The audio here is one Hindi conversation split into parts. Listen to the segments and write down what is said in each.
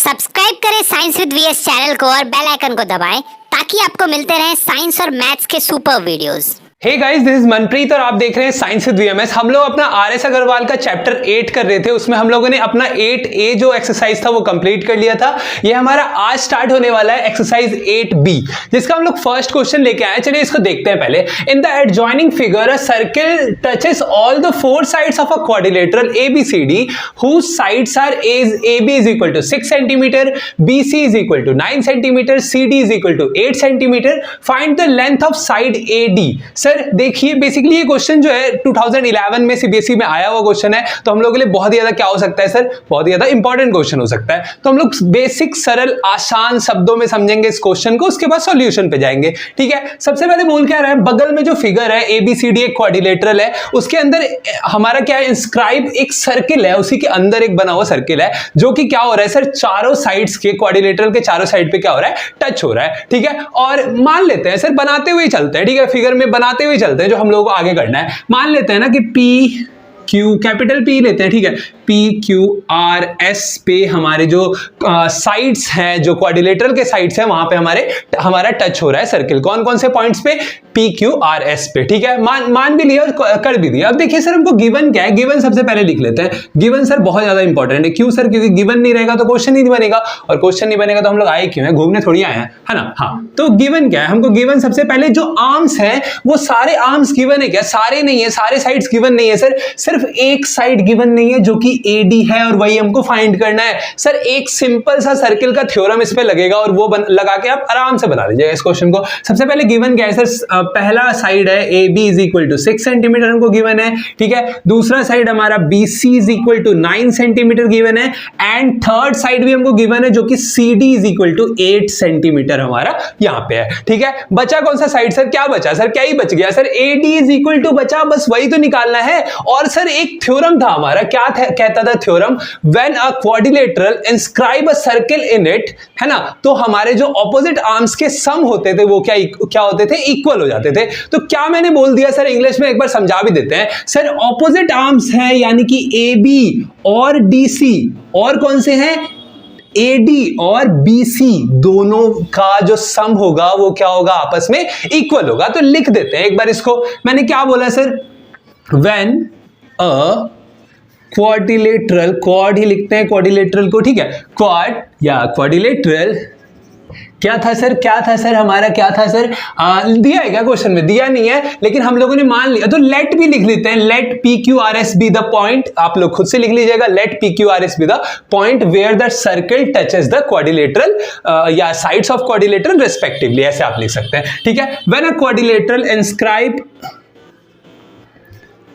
सब्सक्राइब करें साइंस विद वीएस चैनल को और बेल आइकन को दबाएं ताकि आपको मिलते रहें साइंस और मैथ्स के super videos. Hey guys, this is Manpreet और आप देख रहे हैं साइंस विद वीएमएस। हम लोग अपना आरएस अग्रवाल का चैप्टर 8 कर रहे थे। उसमें हम लोगों ने अपना 8A जो एक्सरसाइज था वो कंप्लीट कर लिया था। ये हमारा आज स्टार्ट होने वाला है एक्सरसाइज 8B, जिसका हम लोग फर्स्ट क्वेश्चन लेके आए। चलिए इसको देखते हैं पहले। In the adjoining figure a circle touches all the four sides of a quadrilateral ABCD whose sides are AB is equal to 6 centimetre, BC is equal to 9 centimetre, CD is equal to 8 centimetre. Find the length of side AD। Sir देखिए, बेसिकली ये क्वेश्चन जो है 2011 में सीबीएसई में आया हुआ क्वेश्चन है, तो हम लोगों के लिए बहुत ही ज्यादा क्या हो सकता है सर, बहुत ही ज्यादा इंपॉर्टेंट क्वेश्चन हो सकता है। तो हम लोग बेसिक सरल आसान शब्दों में समझेंगे इस क्वेश्चन को, उसके बाद सॉल्यूशन पे जाएंगे। ठीक है, सबसे पहले बोल क्या रहा है, बगल में जो फिगर है ABCD एक क्वाड्रिलेटरल है, उसके अंदर हमारा क्या है, इंस्क्राइब एक सर्किल है, उसी के अंदर एक बना हुआ सर्किल है जो कि क्या हो रहा है सर, चारों साइड्स के क्वाड्रिलेटरल के चारों साइड पे क्या हो रहा है, टच हो रहा है। ठीक है, और मान लेते हैं सर, बनाते हुए चलते हैं। ठीक है, फिगर में बनाते हुए चलते हैं, जो हम लोगों को आगे करना है। मान लेते हैं ना कि PQ, कैपिटल P लेते हैं। ठीक है, PQRS पे हमारे जो साइड्स हैं, जो क्वाड्रिलेटरल के साइड्स हैं, वहां पे हमारा टच हो रहा है सर्किल। कौन कौन से पॉइंट्स पे? PQRS पे। ठीक है, मान भी लिया और कर भी दिया। अब देखिए सर, हमको गिवन क्या है, गिवन सबसे पहले लिख लेते हैं। गिवन सर बहुत ज्यादा इंपॉर्टेंट है। क्यों सर? क्योंकि गिवन नहीं रहेगा तो क्वेश्चन नहीं बनेगा, और क्वेश्चन नहीं बनेगा तो हम लोग आए क्यों हैं, घूमने थोड़ी आए हैं, है ना। हाँ, तो गिवन क्या है, हमको गिवन सबसे पहले जो आर्म्स हैं वो सारे आर्म्स गिवन है क्या? सारे नहीं है, सारे साइड्स गिवन नहीं है सर, सिर्फ एक साइड गिवन नहीं है जो कि AD है, और वही हमको फाइंड करना है। सर एक सिंपल सा सर्किल का थ्योरम इस पे लगेगा और वो लगा के आप आराम से बना लीजिएगा इस क्वेश्चन को। सबसे पहले गिवन क्या है सर, पहला साइड है AB is equal to 6 centimetre हमको गिवन है। ठीक है, दूसरा साइड हमारा BC is equal to 9 centimetre given है, एंड थर्ड साइड भी हमको गिवन है जो कि CD is equal to 8 centimetre हमारा यहाँ पे है। ठीक है, बचा कौन सा साइड सर, क्या बचा सर, क्या ही बच गया sir, AD is equal to बचा, बस वही तो निकालना है। और सर एक थ्योरम था हमारा, क्या कहता था theorem, when a quadrilateral inscribe a circle in it, है ना, तो हमारे जो ऑपोजिट आर्म्स के सम होते थे वो क्या होते थे, इक्वल हो जाते थे। तो क्या मैंने बोल दिया सर, इंग्लिश में एक बार समझा भी देते हैं सर। ऑपोजिट आर्म्स हैं यानी कि AB और DC, और कौन से हैं, AD और BC, दोनों का जो सम होगा वो क्या होगा, आपस में इक्वल होगा। तो लिख देते हैं एक बार इसको। मैंने क्या बोला sir, when a quadrilateral, quad ही लिखते हैं क्वाड्रिलेटरल को। ठीक है, क्वाड या क्वाड्रिलेटरल क्या था सर हमारा, क्या था सर, दिया है क्या क्वेश्चन में? दिया नहीं है, लेकिन हम लोगों ने मान लिया, तो लेट भी लिख लेते हैं। Let PQRS be the point, आप लोग खुद से लिख लीजिएगा, let PQRS be the point where the circle touches the quadrilateral या साइड्स ऑफ क्वाड्रिलेटरल रेस्पेक्टिवली, ऐसे आप लिख सकते हैं। ठीक है, when a quadrilateral inscribe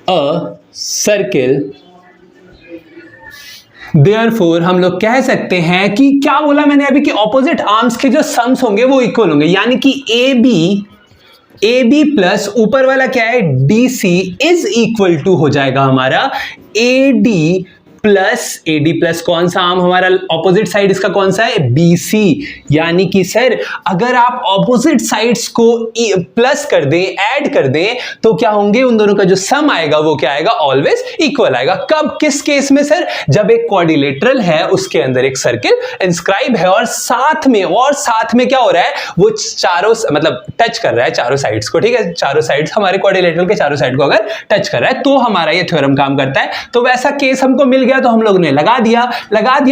a circle, Therefore हम लोग कह सकते हैं कि क्या बोला मैंने अभी, कि ऑपोजिट आर्म्स के जो सम्स होंगे वो इक्वल होंगे, यानी कि AB प्लस ऊपर वाला क्या है DC इज इक्वल टू हो जाएगा हमारा AD प्लस कौन सा आर्म हमारा, ऑपोजिट साइड इसका कौन सा है, BC। यानी कि सर अगर आप ऑपोजिट साइड्स को प्लस कर दें, ऐड कर दें, तो क्या होंगे, उन दोनों का जो सम आएगा वो क्या आएगा, ऑलवेज इक्वल आएगा। कब, किस केस में सर, जब एक क्वाड्रिलेटरल है उसके अंदर एक सर्किल इंस्क्राइब है, और साथ में क्या हो रहा है, वो चारों मतलब टच कर रहा है चारों साइड्स को। ठीक है, चारों साइड्स हमारे क्वाड्रिलेटरल के चारों साइड को अगर टच कर रहा है तो हमारा ये थ्योरम काम करता है। तो वैसा केस हमको मिल गया, तो हम लोग ने लगा दिया।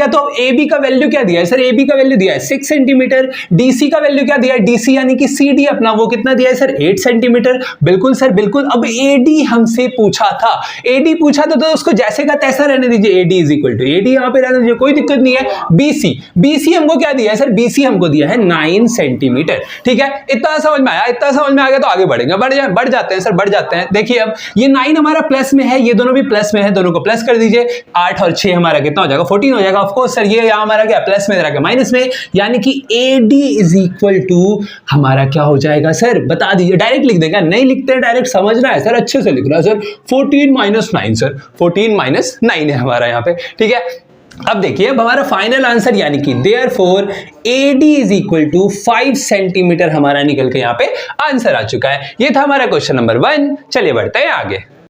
तो अब AB का वैल्यू क्या दिया है सर, AB का वैल्यू दिया है 6 सेंटीमीटर। DC का वैल्यू क्या दिया है, DC यानी कि CD अपना, वो कितना दिया है सर, 8 सेंटीमीटर। बिल्कुल सर, बिल्कुल। अब AD हमसे पूछा था, AD पूछा था तो उसको जैसे का तैसा रहने दीजिए, AD is equal to AD यहां पे रहने दीजिए, कोई दिक्कत नहीं है। BC हमको क्या दिया है सर, BC हमको दिया है 9 सेंटीमीटर। ठीक है, इतना समझ में आया, इतना समझ में आ गया तो आगे बढ़ेंगे, बढ़ जाते हैं सर, बढ़ जाते हैं। देखिए अब ये 9 हमारा प्लस में है, ये दोनों भी प्लस में है, दोनों को प्लस कर दीजिए। 8 और 6 हमारा कितना हो जाएगा, 14 हो जाएगा। ऑफ कोर्स सर ये यहां हमारा क्या प्लस में, रखा माइनस में, यानी कि AD इज इक्वल टू हमारा क्या हो जाएगा सर, बता दीजिए। डायरेक्ट लिख देगा, नहीं लिखते हैं, डायरेक्ट समझना है सर, अच्छे से लिखना है सर। 14 माइनस 9 सर, 14 माइनस 9 है हमारा यहाँ पे। ठीक है, अब देखिए, अब हमारा फाइनल आंसर यानी कि therefore AD is equal to 5 centimetre हमारा निकल के यहाँ पे आंसर आ चुका है। ये था हमारा क्वेश्चन नंबर 1। चलिए बढ़ते हैं आगे।